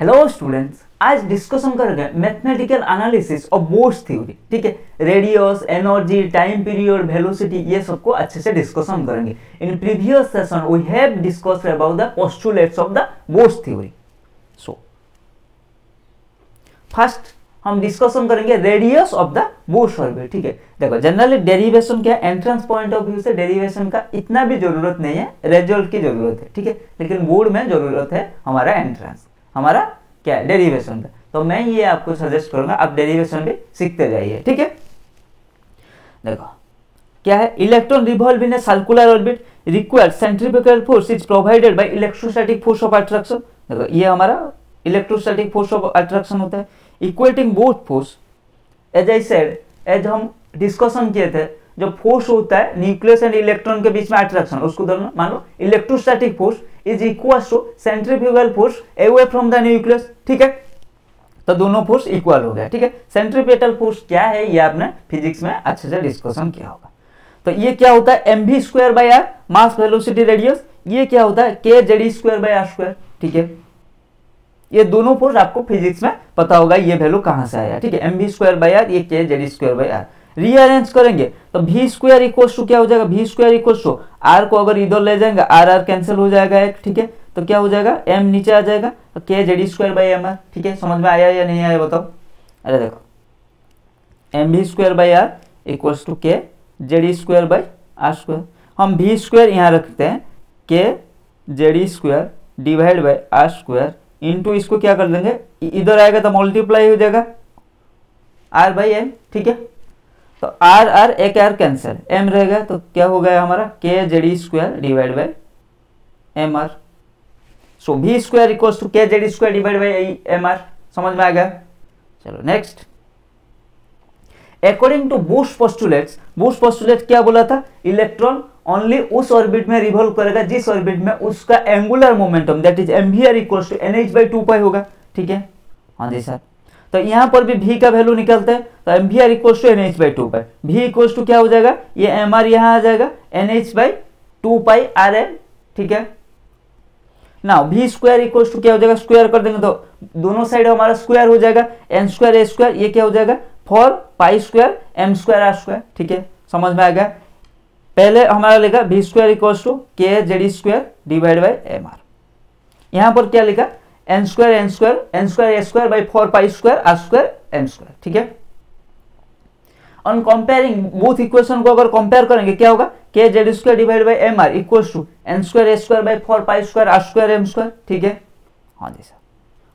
Hello students, आज discussion करेंगे mathematical analysis of Bohr's theory. ठीक है, radius, energy, time period, velocity, ये सबको अच्छे से डिस्कशन करेंगे। In previous session we have discussed about the postulates of the Bohr's theory. So first हम डिस्कशन करेंगे radius of the Bohr's orbit. ठीक है, देखो जनरली डेरिवेशन क्या, एंट्रेंस पॉइंट ऑफ व्यू से डेरिवेशन का इतना भी जरूरत नहीं है, रिजल्ट की जरूरत है। ठीक है, लेकिन बोर्ड में जरूरत है हमारा एंट्रेंस, हमारा क्या है डेरिवेशन का। तो मैं ये आपको सजेस्ट करूंगा, आप डेरिवेशन भी सीखते जाइए। ठीक है, देखो क्या है, electron revolve in a circular orbit required centrifugal force is provided by electrostatic force of attraction. देखो ये हमारा इलेक्ट्रोस्टैटिक फोर्स ऑफ अट्रैक्शन होता है, equating both force. As I said, as हम डिस्कशन किए थे, जो फोर्स होता है न्यूक्लियस एंड इलेक्ट्रॉन के बीच में अट्रैक्शन, उसको मान लो electrostatic force is equal to centrifugal force away from the nucleus. ठीक है, तो दोनों फोर्स इक्वल हो गया। ठीक है, सेंट्रीपिटल फोर्स क्या है ये आपने फिजिक्स में अच्छे से डिस्कशन किया होगा। तो ये क्या होता है, mv square by R, mass velocity radius. ये क्या होता है, k Z square by R square. ठीक है, ये दोनों फोर्स आपको फिजिक्स में पता होगा, ये वैल्यू कहां से आया। ठीक है, mv स्क्वायर बाय आर, ये k Z square by R. Rearrange करेंगे तो v स्क्वायर इक्वल्स टू क्या हो जाएगा, v square equals to r को अगर इधर ले जाएंगे r r कैंसिल हो जाएगा एक। ठीक है, तो क्या हो जाएगा, m नीचे आ जाएगा तो k Z square by M R. ठीक है, समझ में आया या नहीं आया बताओ। अरे देखो mv square by R equals to k Z square by R square. हम v स्क्वायर यहाँ रखते हैं, k Z square divide by R square into इसको क्या कर देंगे, इधर आएगा तो मल्टीप्लाई हो जाएगा r बाई एम। ठीक है, तो r r एक r कैंसिल, m रहेगा तो क्या हो गया हमारा k Z square divide by M R. So v square equals to k Z square divide by M R. समझ में आ गया। चलो next, according to Bohr's postulates, Bohr's postulate क्या बोला था, इलेक्ट्रॉन ओनली उस ऑर्बिट में रिवॉल्व करेगा जिस ऑर्बिट में उसका angular momentum that is mvr equals to nh/2π होगा। ठीक है, हाँ जी सर। तो यहाँ पर भी v का वैल्यू निकलता है, तो mvr equals to nh/2π, v equals to क्या हो जाएगा, ये mr यहाँ आ जाएगा nh/2π rn। ठीक है, ना v स्क्वायर इक्वल्स टू क्या हो जाएगा, स्क्वायर कर देंगे तो दोनों साइड हमारा स्क्वायर हो जाएगा, n स्क्वायर a स्क्वायर, ये क्या हो जाएगा 4π square m square r square. ठीक है, समझ में आ गया। पहले हमारा लिखा v square equals to k Z square divide by M R. यहाँ पर क्या लिखा, n square a square by 4π square r square m square. ठीक है, ऑन कंपेयरिंग बोथ इक्वेशन को अगर कंपेयर करेंगे क्या होगा, k Z square divide by M R equals to n square a square by 4π square r square m square. ठीक है, हाँ जी सर।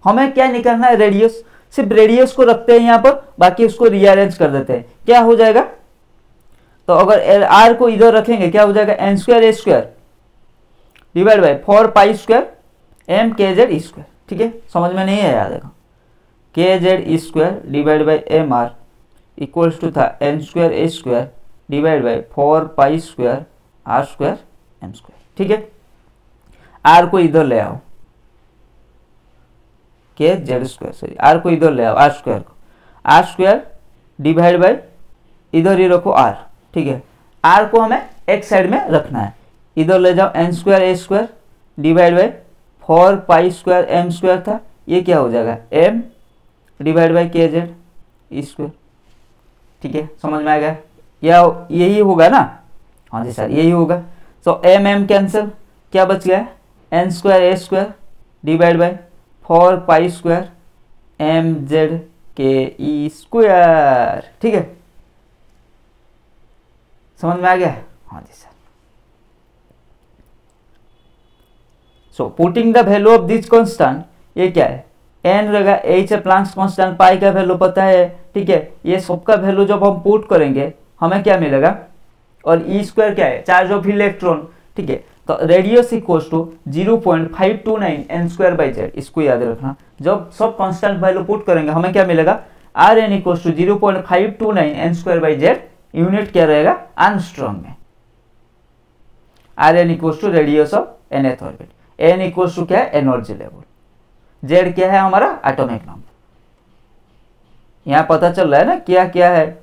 हमें क्या निकालना है, रेडियस। सिर्फ रेडियस को रखते हैं यहाँ पर, बाकी उसको रीअरेंज कर देते हैं। क्या हो जाएगा, तो अगर r को इधर रखेंगे क्या हो जाएगा, n square a square divide by 4π square m k Z square. ठीक है, समझ में नहीं आया, देखो k Z square divide by M R equals to था n square a square divide by 4π square r square m square. ठीक है, r को इधर ले आओ, k Z square sorry r को इधर ले आओ, r स्क्वायर को r स्क्वायर डिवाइड बाय इधर ही रखो r। ठीक है, r को हमें एक साइड में रखना है, इधर ले जाओ n square a square divide by 4π square m square था, ये क्या हो जाएगा m divide by k Z square. ठीक है, समझ में आ गया, या यही होगा ना, हाँ जी सर यही होगा। सो m कैंसिल, क्या बच गया, n square a square divide by 4π square m Z k square. ठीक है, समझ में आ गया, हाँ जी sir. So putting the value of this constant, ये क्या है n रहेगा, h है प्लैंक्स कांस्टेंट, पाई का वैल्यू पता है। ठीक है, ये सबका वैल्यू जब हम पुट करेंगे हमें क्या मिलेगा, और e स्क्वायर क्या है, चार्ज ऑफ इलेक्ट्रॉन। ठीक है, तो radius equals to 0.529 n square by Z, इसको याद रखना। जब सब कांस्टेंट वैल्यू पुट करेंगे हमें क्या मिलेगा, rn equals to 0.529 n square by Z. Unit क्या रहेगा, एंगस्ट्रॉम में। rn equals to radius of nth orbit, n equals to क्या है, एनर्जी लेवल, z क्या है हमारा एटॉमिक नंबर। यहाँ पता चल रहा है ना क्या क्या है,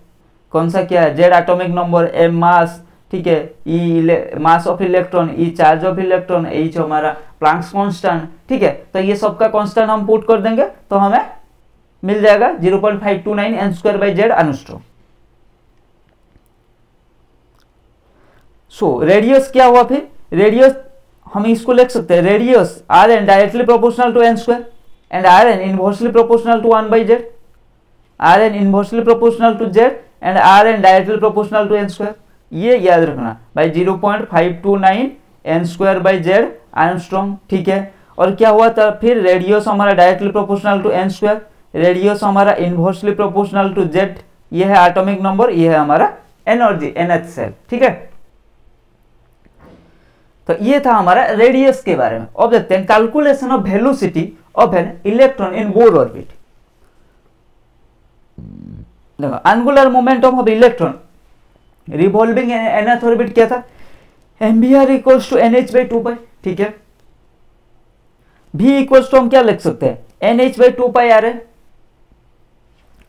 कौन सा क्या है, z एटॉमिक नंबर, m मास। ठीक है, e mass of electron, e charge of electron, h हमारा प्लैंक्स कांस्टेंट, ठीक है। तो ये सबका कांस्टेंट हम पुट कर देंगे तो हमें मिल जाएगा 0.529 N square by Z angstrom. So radius क्या हुआ फिर, रेडियस हम इसको लिख सकते हैं, radius R N directly proportional to N square and R N inversely proportional to 1 by Z, R N inversely proportional to Z and R N directly proportional to N square. ये याद रखना by 0.529 N square by Z angstrom, ठीक है। और क्या हुआ था फिर, रेडियस हमारा directly proportional to N square, radius हमारा इनवर्सली प्रोपोर्शनल टू जेड, ये है एटॉमिक नंबर, ये है हमारा एनर्जी NH सेल, ठीक है। तो ये था हमारा रेडियस के बारे में। अब देखते हैं calculation of velocity of an electron in Bohr orbit. देखो angular momentum of electron revolving nth orbit क्या था, mvr equals to nh by 2 pi, ठीक है। v इक्वल्स टू हम क्या लिख सकते हैं, nh बाई 2 पाई आर है,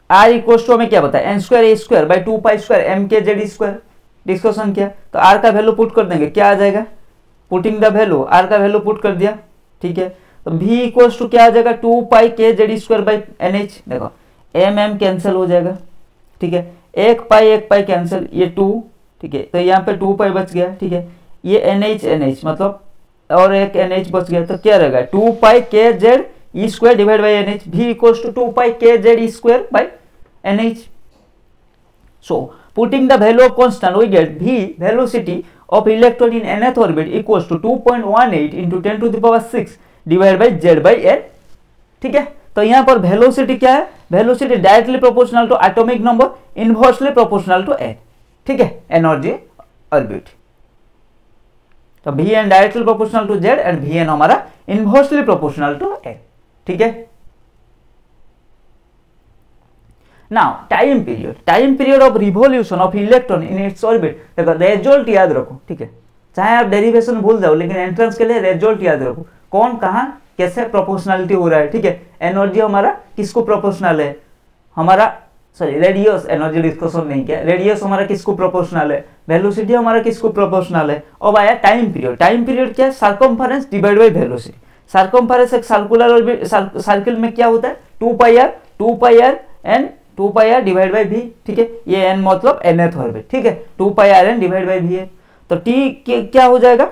r इक्वल्स टू हमें क्या पता है, n square a square by 2 pi square m के जेड स्क्वायर, डिस्कशन किया। तो r का वैल्यू पुट कर देंगे, क्या आ जाएगा, पुटिंग द वैल्यू, r का वैल्यू पुट कर दिया, ठीक है। तो v इक्वल्स टू क्या आ जाएगा, 2 pi K Z square by nh, देखो m कैंसिल हो जाएगा, ठीक है। एक पाई कैंसिल, ये 2, ठीक है। तो यहाँ पे 2 पाई बच गया, ठीक है। ये NH मतलब और एक NH बच गया, तो क्या रहेगा 2 pi K Z E square divide by NH, v equals to 2 pi K Z E square by NH। So putting the value of constant we get v velocity of electron in nth ऑर्बिट equals to 2.18 into 10 to the power 6 divide by z by n, ठीक है। तो यहाँ पर velocity क्या है, velocity directly proportional to atomic number, inversely proportional to n, ठीक है, एनर्जी ऑर्बिट। तो vn directly proportional to z and vn हमारा इनवर्सली प्रोपोर्शनल टू n, ठीक है। Now time period of revolution of electron in its orbit. देखो result याद रखो, ठीक है, चाहे आप डेरिवेशन भूल जाओ लेकिन एंट्रेंस के लिए रिजल्ट याद रखो, कौन कहाँ कैसे प्रोपोर्शनलिटी हो रहा है, ठीक है। एनर्जी हमारा किसको प्रोपोर्शनल है, हमारा सॉरी रेडियस, एनर्जी डिस्कशन नहीं किया, रेडियस हमारा किसको प्रोपोर्शनल है, वेलोसिटी हमारा किसको प्रोपोर्शनल है। अब आया टाइम पीरियड क्या है, circumference divide by velocity. Circumference एक सर्कुलर सर्किल में क्या होता है, 2 pi R and 2 pi R divide by v, ठीक है। ये n मतलब nth ऑर्बिट, ठीक है, 2 pi R N divide by v है। तो t क्या हो जाएगा,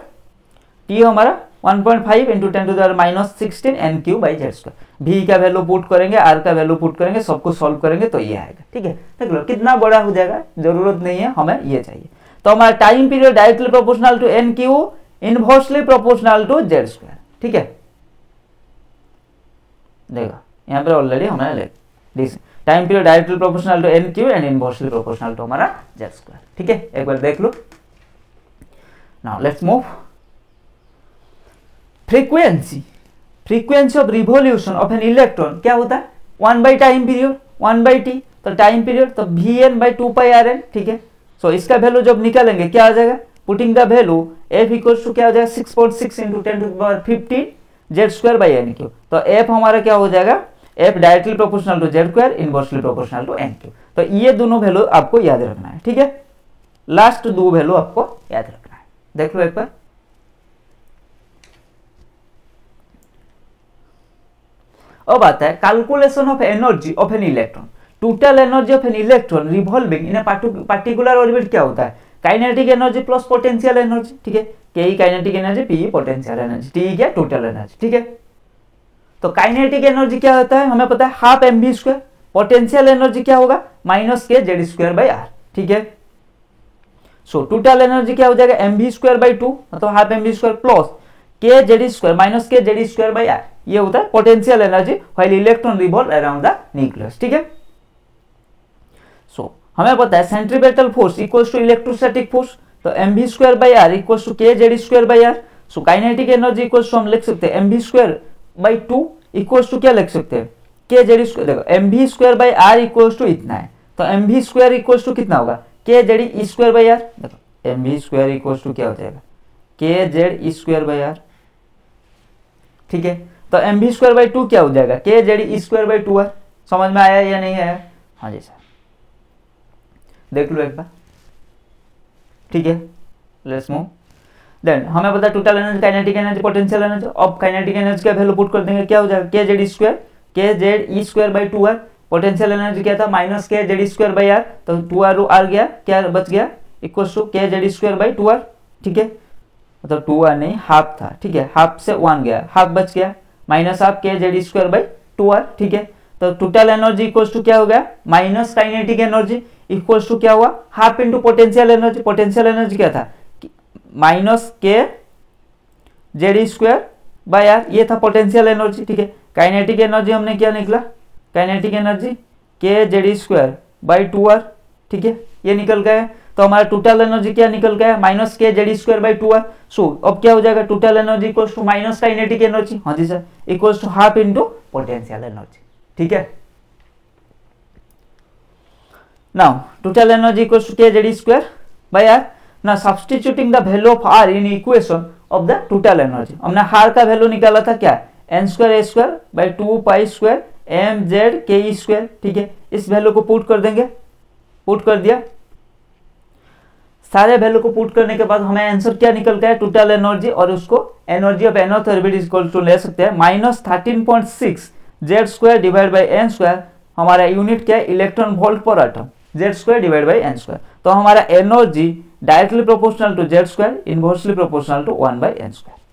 t हमारा 1.5 into 10 to the minus 16 N cube by Z square. v का वैल्यू पुट करेंगे, r का वैल्यू पुट करेंगे, सबको सॉल्व करेंगे तो ये आएगा, ठीक है। देख लो कितना बड़ा हो जाएगा, जरूरत नहीं है, हमें ये चाहिए। तो हमारा time period directly proportional to N cube, inversely proportional to Z square, ठीक है। देखो यहाँ पर ऑलरेडी हमें time period directly proportional to N cube and inversely proportional to हमारा जेड स्क्वायर, ठीक है। एक बार देख लो। Now let's move. Frequency of revolution of an electron क्या होता है, 1 by time period, 1 by T. तो टाइम पीरियड तो vn by 2 pi R N, ठीक है। सो इसका वैल्यू जब निकालेंगे क्या आ जाएगा, putting the value f equals to क्या हो जाएगा 6.6 into 10 to the power 15 Z square by N cube. तो f हमारा क्या हो जाएगा, f directly proportional to Z square, inversely proportional to N cube. तो ये दोनों वैल्यू आपको याद रखना है, ठीक है। लास्ट 2 वैल्यू आपको याद रखना है, देख लो एक बार। अब आता है calculation of energy of an electron. Total energy of an electron revolving in a particular orbit क्या होता है, kinetic energy plus potential energy, ठीक है। के kinetic energy, P potential energy, T क्या टोटल एनर्जी, ठीक है। तो काइनेटिक एनर्जी क्या होता है, हमें पता है half mv square. Potential energy क्या होगा, minus K Z square by R, ठीक है। सो टोटल एनर्जी क्या हो जाएगा, mv स्क्वायर बाई 2 मतलब half mv square plus K Z square minus K Z square by R, ये होता है potential energy while electron revolve around the nucleus, ठीक है। सो हमें पता है centripetal force equals to electrostatic force, तो mv square by R equals to K Z square by R. So kinetic energy equals to हम लिख सकते हैं mv square by 2 equals to क्या लिख सकते हैं, के जेड स्क्वायर। देखो mv square by R equals to इतना है, तो mv स्क्वायर इक्वल्स टू कितना होगा, K Z E square by R. देखो mv स्क्वायर इक्वल्स टू क्या हो जाएगा, K Z E square by R, ठीक है। तो mv स्क्वायर बाई 2 क्या हो जाएगा, K Z E square by 2 R. समझ में आया या नहीं आया, हाँ जी सर, देख लो एक बार, ठीक है। Let's move. देन हमें पता total energy, kinetic energy, potential energy. अब काइनेटिक एनर्जी का वैल्यू पुट कर देंगे, क्या हो जाएगा के जेड स्क्वायर, के Z E square by 2r। Potential energy क्या था minus K Z square by are, तो 2r आर गया, क्या बच गया equal to K Z square by 2r, ठीक है, मतलब 2r नहीं हाफ था, ठीक है, हाफ से 1 गया, हाफ बच गया, माइनस हाफ के जेड स्क्वायर बाई 2r, ठीक है। तो टोटल एनर्जी इक्वल टू क्या हो गया minus kinetic energy equal to क्या हुआ half into potential energy. Potential energy क्या था minus K Z square by R, ये था पोटेंशियल एनर्जी, ठीक है। काइनेटिक एनर्जी हमने क्या निकला, काइनेटिक एनर्जी के जेड स्क्वायर बाई 2r, ठीक है, ये निकल गया। तो हमारा टोटल एनर्जी क्या निकल गया minus K Z square by 2r। सो अब क्या हो जाएगा total energy equal to minus kinetic energy, हाँ जी sir, equal to half into potential energy, ठीक है। Now total energy equal to K Z square by R. Now substituting the value of R in equation of the total energy, हमने R का value निकाला था क्या N square A square by 2 pi square M Z K E square, ठीक है। इस value को put कर देंगे, पुट कर दिया, सारे वैल्यू को पुट करने के बाद हमें आंसर क्या निकल गया टोटल एनर्जी, और उसको energy of nth orbit equal to ले सकते हैं minus 13.6 Z square divide by N square. हमारा यूनिट क्या है electron volt per atom, Z square divide by N square. तो हमारा energy directly proportional to Z square, inversely proportional to 1 by N square.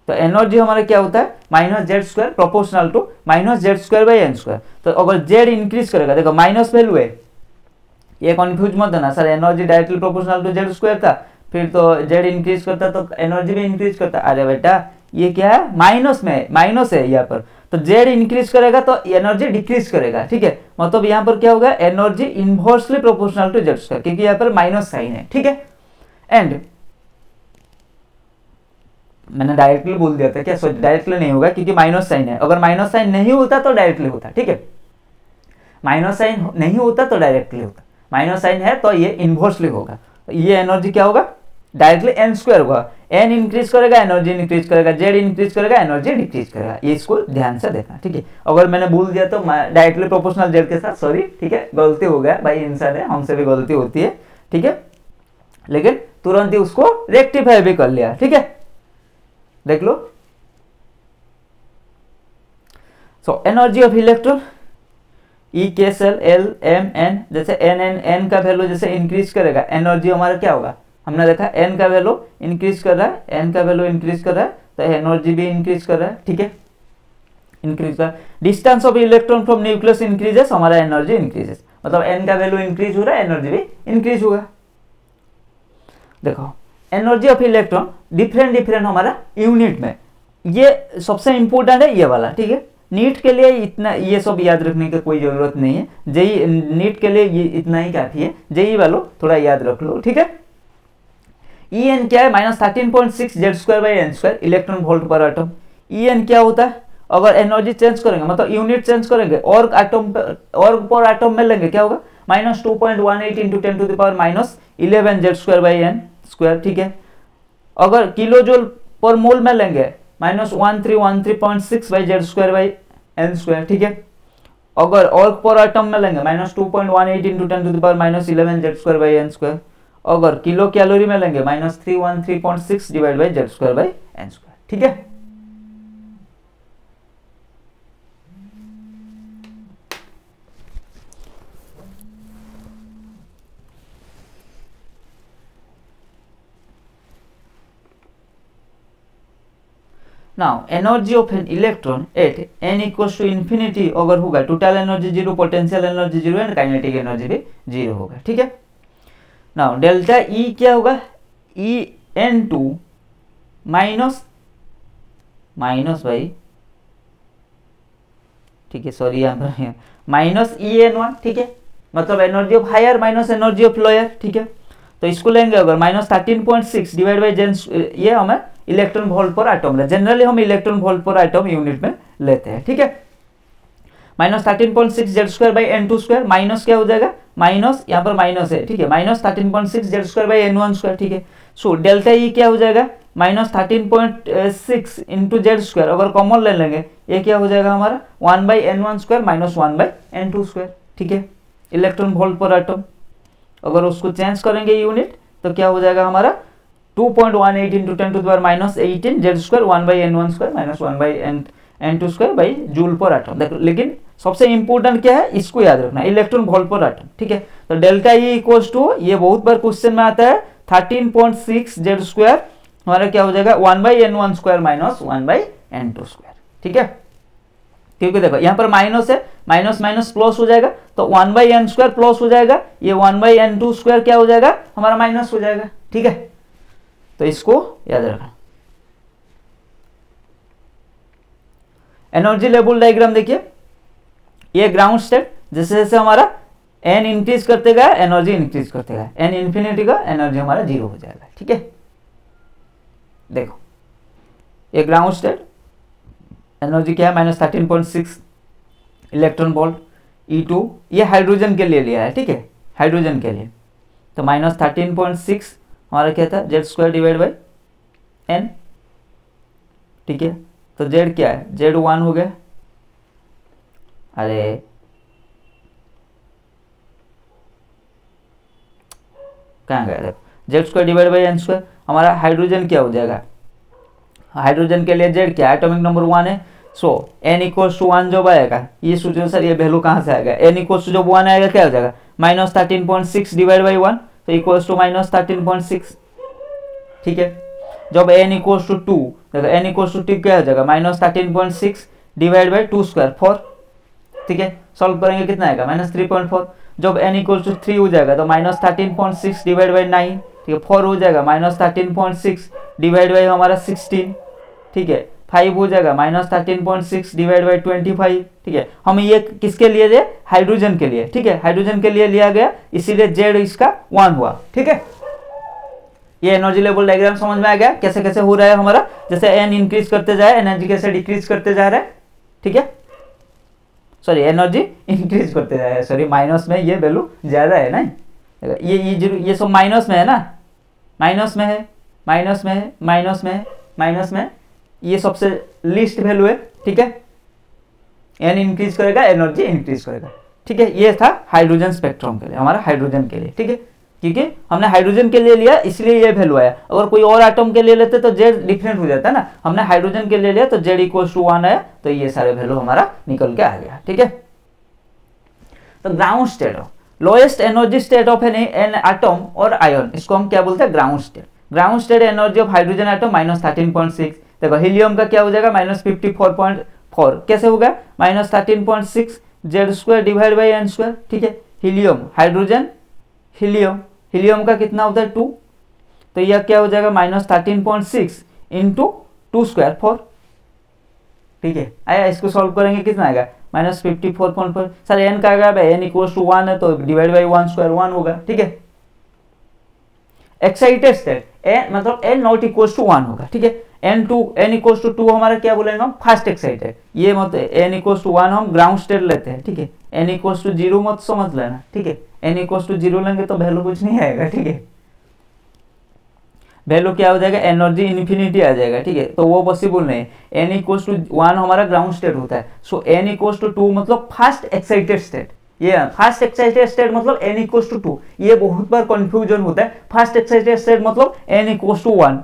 तो energy हमारा क्या होता है minus Z square proportional to minus Z square by N square. तो अगर Z increase करेगा, देखो माइनस वैल्यू है, ये कंफ्यूज मत होना sir, energy directly proportional to Z square था, फिर तो जेड इंक्रीज करता तो एनर्जी भी इंक्रीज करता। अरे बेटा ये क्या है माइनस में, माइनस है यहाँ पर, तो जेड इंक्रीज करेगा तो एनर्जी डिक्रीज करेगा, ठीक है। मतलब यहाँ पर क्या होगा energy inversely proportional to Z square, क्योंकि यहाँ पर माइनस साइन है, ठीक है। एंड मैंने डायरेक्टली बोल दिया था क्या, सॉरी डायरेक्टली नहीं होगा क्योंकि माइनस साइन है, अगर माइनस साइन नहीं होता तो डायरेक्टली होता, ठीक है। माइनस साइन नहीं होता तो डायरेक्टली होता, माइनस साइन है तो ये इनवर्सली होगा। तो ये एनर्जी क्या होगा डायरेक्टली एन स्क्वायर होगा, एन इंक्रीज करेगा एनर्जी इंक्रीज करेगा, जेड इंक्रीज करेगा एनर्जी डिक्रीज करेगा, ये इसको ध्यान से देखना, ठीक है। अगर मैंने बोल दिया तो डायरेक्टली प्रोपोर्शनल जेड के साथ, सॉरी, ठीक है, गलती हो गया भाई, इंसान है, हमसे भी गलती होती है, ठीक है, लेकिन तुरंत ही उसको रेक्टिफाई भी कर लिया, ठीक है। देख लो, सो एनर्जी ऑफ इलेक्ट्रॉन ई के सेल एल एम एन, जैसे एन एन एन का वैल्यू जैसे इंक्रीज करेगा एनर्जी हमारा क्या होगा, हमने देखा एन का वैल्यू इंक्रीज कर रहा है, एन का वैल्यू इंक्रीज कर रहा है तो एनर्जी भी इंक्रीज कर रहा है, ठीक है, इंक्रीज कर। Distance of electron from nucleus increases, हमारा एनर्जी इंक्रीजेस, मतलब एन का वैल्यू इंक्रीज हो रहा है एनर्जी भी इंक्रीज होगा। देखो energy of electron different different हमारा यूनिट में, ये सबसे इंपॉर्टेंट है ये वाला, ठीक है। नीट के लिए इतना ये सब याद रखने की कोई जरूरत नहीं है, जेई नीट के लिए ये इतना ही काफी है, जेई वालों थोड़ा याद रख लो, ठीक है। ई एन क्या है minus 13.6 Z square by N square electron volt per atom. E N क्या होता है, अगर एनर्जी चेंज करेंगे मतलब यूनिट चेंज करेंगे और एटम और पर एटम में लेंगे क्या होगा minus 2.18 into 10 to the power minus 11 Z square by N square, ठीक है। अगर किलो जूल पर मोल में लेंगे minus 1313.6 by Z square by N square, ठीक है। अगर और पर एटम में लेंगे minus 2.18 into 10 to the power minus 11 Z square by N square. अगर किलो कैलोरी में लेंगे minus 313.6 divide by Z square by N square, ठीक है। Now energy of an electron at n equals to infinity अगर होगा total energy 0, potential energy 0 and kinetic energy भी 0 होगा, ठीक है। नाउ डेल्टा E क्या होगा En2 माइनस भाई, ठीक है, सॉरी यहाँ पर माइनस En1, ठीक है, मतलब energy of higher minus energy of lower, ठीक है। तो इसको लेंगे अगर माइनस 13.6 डिवाइड बाई जेन, ये हमें इलेक्ट्रॉन वोल्ट पर एटम है, जनरली हम electron volt per atom unit में लेते हैं, ठीक है। Minus 13.6 Z square by N two square, minus क्या हो जाएगा माइनस, यहाँ पर माइनस है, ठीक है, minus 13.6 Z square by N one square, ठीक है। सो डेल्टा ई क्या हो जाएगा माइनस 13.6 इंटू जेड स्क्वायर, अगर कॉमन ले लेंगे ये क्या हो जाएगा हमारा 1 by N one square minus 1 by N two square, ठीक है। इलेक्ट्रॉन वोल्ट पर एटम, अगर उसको चेंज करेंगे यूनिट तो क्या हो जाएगा हमारा 2.18 into 10 to the power minus 18 Z square 1/n1² minus 1/n2² by joule per atom. देखो लेकिन सबसे इंपॉर्टेंट क्या है, इसको याद रखना, इलेक्ट्रॉन वोल्ट पर एटम। ठीक है, तो डेल्टा ई इक्वल्स टू, ये बहुत बार क्वेश्चन में आता है, 13.6 जेड स्क्वायर हमारा क्या हो जाएगा 1/n1² माइनस 1/n2²। ठीक है, क्योंकि देखो यहाँ पर माइनस है, माइनस माइनस प्लस हो जाएगा, तो 1/n² प्लस हो जाएगा, ये 1/n2² क्या हो जाएगा हमारा माइनस हो जाएगा। ठीक है, तो इसको याद रखना। एनर्जी लेवल डायग्राम देखिए, ये ग्राउंड स्टेट, जैसे जैसे हमारा n इंक्रीज करते गया एनर्जी इंक्रीज करते गया, n इंफिनिटी का एनर्जी हमारा 0 हो जाएगा। ठीक है, देखो ये ग्राउंड स्टेट, एनर्जी क्या है -13.6 इलेक्ट्रॉन वोल्ट। E2 ये हाइड्रोजन के लिए लिया है। ठीक है, हाइड्रोजन के लिए, तो -13.6 हमारा क्या था Z² डिवाइड बाई n। ठीक है, तो Z क्या है, Z1 हो गया, अरे कहाँ गया, Z² डिवाइड बाई n²। हमारा हाइड्रोजन क्या हो जाएगा, हाइड्रोजन के लिए Z क्या है, एटॉमिक नंबर 1 है, सो n इक्वल्स टू 1 जब आएगा, ये सोचो सर ये वैल्यू कहाँ से आएगा, n इक्वल्स टू जब 1 आएगा क्या हो जाएगा -13.6 डिवाइड बाई 1, तो इक्वल्स टू -13.6। ठीक है, जब n इक्वल्स टू 2, देखो n इक्वल्स टू 2 क्या हो जाएगा -13.6 डिवाइड बाई 2², 4। ठीक है, सॉल्व करेंगे कितना आएगा -3.4। जब n इक्वल्स टू 3 हो जाएगा तो -13.6 डिवाइड बाई 9। ठीक है, 4 हो जाएगा -13.6 डिवाइड बाई हमारा 16। ठीक है, 5 हो जाएगा -13.6 डिवाइड बाई 25। ठीक है, हम ये किसके लिए थे, हाइड्रोजन के लिए। ठीक है, हाइड्रोजन के लिए लिया गया, इसीलिए Z इसका 1 हुआ। ठीक है, ये एनर्जी लेवल डायग्राम समझ में आ गया, कैसे कैसे हो रहा है हमारा, जैसे n इंक्रीज करते जाए एनर्जी कैसे डिक्रीज करते जा रहा है। ठीक है, सॉरी एनर्जी इंक्रीज करते जा रहा है, सॉरी माइनस में ये वैल्यू ज्यादा है ना, ये सब माइनस में है ना, माइनस में है, माइनस में है, माइनस में है, माइनस में, ये सबसे लीस्ट वैल्यू है। ठीक है, n इंक्रीज करेगा एनर्जी इंक्रीज करेगा। ठीक है, ये था हाइड्रोजन स्पेक्ट्रम के लिए, हमारा हाइड्रोजन के लिए। ठीक है, क्योंकि हमने हाइड्रोजन के लिए लिया इसलिए ये वैल्यू आया, अगर कोई और एटम के लिए लेते तो Z डिफरेंट हो जाता है ना, हमने हाइड्रोजन के लिए लिया तो Z इक्वल्स टू 1 आया, तो ये सारे वैल्यू हमारा निकल के आ गया। ठीक है, तो ground state of lowest energy state of an atom और आयन, इसको हम क्या बोलते हैं ground state. Ground state energy of hydrogen atom -13.6। देखो हीलियम का क्या हो जाएगा -54.4, कैसे होगा -13.6 Z² डिवाइड बाई n²। ठीक है, हीलियम, हाइड्रोजन, हीलियम, हीलियम का कितना होता है 2, तो यह क्या हो जाएगा -13.6 इंटू 2² 4। ठीक है, आया, इसको सॉल्व करेंगे कितना आएगा -54.4। सर n का आएगा भाई, n इक्वल्स टू 1 है तो डिवाइड बाई 1² 1 होगा। ठीक है, एक्साइटेड स्टेट n मतलब n नॉट इक्वल्स टू 1 होगा। ठीक है, n इक्वल्स टू 2 हमारा क्या बोलेंगे हम फास्ट एक्साइटेड, ये मत n इक्वल्स टू 1 हम ग्राउंड स्टेट लेते हैं। ठीक है, n इक्वल्स टू 0 मत समझ लेना। ठीक है, n इक्वल्स टू 0 लेंगे तो वैल्यू कुछ नहीं आएगा। ठीक है, वैल्यू क्या हो जाएगा एनर्जी इन्फिनिटी आ जाएगा। ठीक है, तो वो पॉसिबल नहीं है, n इक्वल्स टू 1 हमारा ग्राउंड स्टेट होता है, सो n इक्वल्स टू 2 मतलब फास्ट एक्साइटेड स्टेट। ये फास्ट एक्साइटेड स्टेट मतलब n इक्वल्स टू 2, ये बहुत बार कंफ्यूजन होता है, फास्ट एक्साइटेड स्टेट मतलब n equals to 1।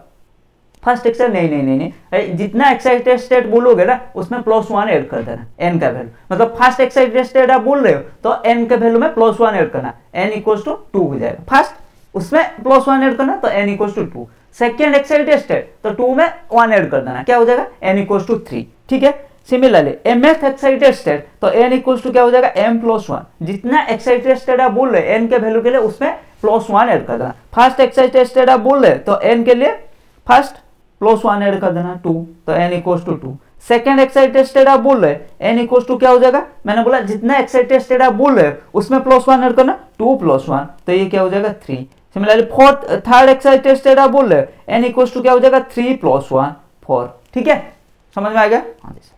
First excite नहीं, जितना एक्साइटेड स्टेट बोलोगे ना उसमें +1 ऐड कर देना n का वैल्यू, मतलब फर्स्ट एक्साइटेड स्टेट आप बोल रहे हो तो n के वैल्यू में +1 ऐड करना, n इक्वल्स टू 2 हो जाएगा। फर्स्ट उसमें +1 ऐड करना तो n equals to 2। Second excited state तो 2 में 1 ऐड कर देना, क्या हो जाएगा n इक्वल्स टू 3। ठीक है, सिमिलरली mth एक्साइटेड स्टेट तो n इक्वल्स टू क्या हो जाएगा m+1। जितना एक्साइटेड स्टेट आप बोल रहे n के वैल्यू के लिए उसमें +1 ऐड कर देना। फर्स्ट एक्साइटेड स्टेट आप बोल रहे तो n के लिए फर्स्ट +1 ऐड कर देना 2, तो n equals to 2। Second excited state आप बोल रहे n इक्वल्स टू क्या हो जाएगा, मैंने बोला जितना एक्साइटेड स्टेट आप बोल रहे उसमें +1 ऐड करना 2+1, तो ये क्या हो जाएगा 3। सिमिलरली थर्ड एक्साइटेड स्टेट आप बोल रहे n इक्वल्स टू क्या हो जाएगा 3+1 4। ठीक है, समझ में आ गया। हाँ जी,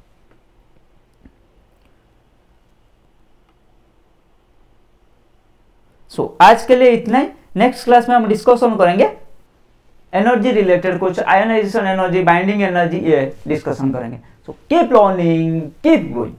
सो आज के लिए इतना ही। नेक्स्ट क्लास में हम डिस्कशन करेंगे एनर्जी रिलेटेड, कुछ आयोनाइजेशन एनर्जी, बाइंडिंग एनर्जी, ये डिस्कशन करेंगे। So keep learning, keep growing.